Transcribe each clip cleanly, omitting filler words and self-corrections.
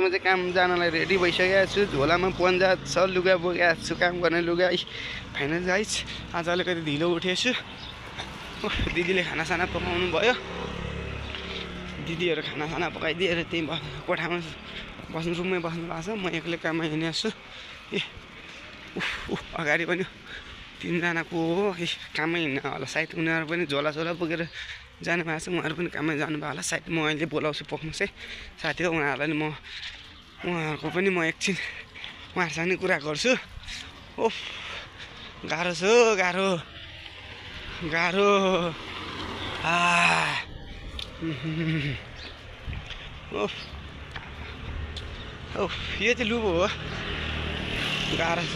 म चाहिँ काम जानलाई रेडी भइसकेको छु। झोलामा पन्जा छ, लुगा बोकेको छु, काम गर्ने लुगा। फाइनल गाइस आज अलिकति ढिलो उठेछु। दिदीले खानासाना पकाउनु भयो। दिदीहरू खानासाना पकाइदिएर त्यही कोठामा बस्नु, रुममै बस्नु भएको छ। म एक्लै काममा हिँडेको छु। अगाडि पनि 3 जनाको हो काममै हिँड्न होला सायद। उनीहरू पनि झोला बोकेर जानुभएको छ। उहाँहरू पनि काममै जानुभयो होला सायद। म अहिले बोलाउँछु पक्नु चाहिँ साथी हो। उनीहरूलाई नि उहाँहरूको पनि म एकछिन उहाँहरूसँग नि कुरा गर्छु। ओफ गाह्रो छ, गाह्रो ओफ ओफ यो चाहिँ लुबो हो, गाह्रो छ।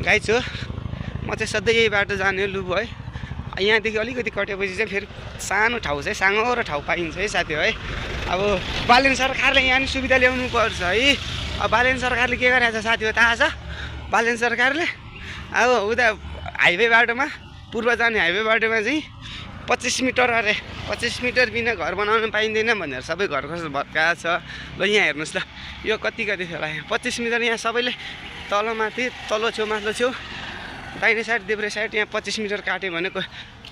गाइस हो, म चाहिँ सधैँ यही बाटो जाने लुबो है। यहाँदेखि अलिकति कटेपछि चाहिँ फेरि सानो ठाउँ चाहिँ साँगुरो ठाउँ पाइन्छ है साथी है। अब बालेन सरकारले यहाँ नि सुविधा ल्याउनु पर्छ है। अब बालेन सरकारले के गरेको छ साथी हो थाहा छ? बालेन सरकारले अब उता हाइवे बाटोमा, पूर्व जाने हाइवे बाटोमा चाहिँ 25 मिटर अरे 25 मिटर बिना घर बनाउनु पाइँदैन भनेर सबै घरको भत्काएको छ। ल यहाँ हेर्नुहोस् ल, यो कति थियो होला यहाँ 25 मिटर। यहाँ सबैले तलमाथि, तल्लो छेउ माथिल्लो छेउ, दाहिने साइड देब्रे साइड यहाँ 25 मिटर काट्यो भने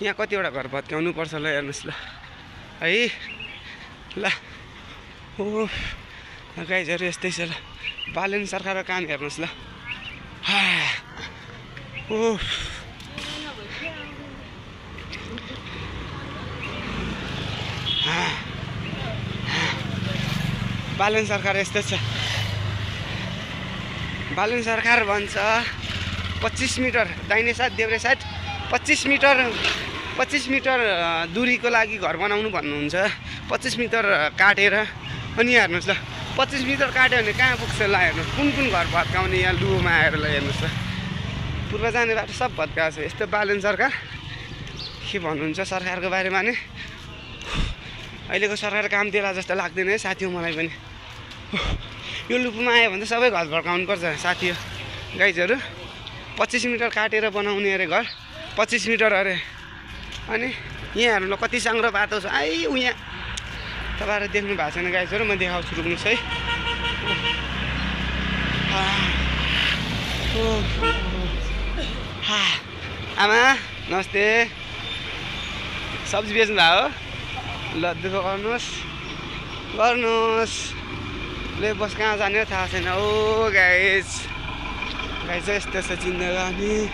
यहाँ कतिवटा घर भत्काउनु पर्छ ल हेर्नुहोस् ल है। ल ओ गाइजहरू यस्तै छ ल, बालेन सरकारको काम हेर्नुहोस् ल। ओ बालेन सरकार यस्तै छ। बालेन सरकार भन्छ 25 मिटर दाहिने साइड देब्रे साइड 25 मिटर दूरीको लागि घर बनाउनु भन्नुहुन्छ। 25 मिटर काटेर अनि हेर्नुहोस् ल, 25 मिटर काट्यो भने कहाँ पुग्छ ल हेर्नुहोस्। कुन घर भत्काउने यहाँ लुमा आएर ल हेर्नुहोस् ल। पूर्व जाने बाटो सब भत्काएको छ। यस्तो बालेन सरकार के भन्नुहुन्छ सरकारको बारेमा नि? अहिलेको सरकार काम दिएला जस्तो लाग्दैन है साथी हो मलाई पनि। यो लुपमा आयो भने सबै घर भत्काउनु पर्छ साथी हो। गाइजहरू 25 मिटर काटेर बनाउने अरे घर, 25 मिटर अरे। अनि यहाँ हेर्नु ल कति साङ्ग्रो बाटो छ। आई यहाँ तपाईँहरू देख्नु भएको छैन गाइजहरू, म देखाउँछु रुक्नुहोस् है। आमा नमस्ते, सब्जी बेच्नु भएको हो? ल दुःख गर्नुहोस्। ले बस कहाँ जाने थाहा छैन। ओ गाइस यस्तो छ जिन्दगानी।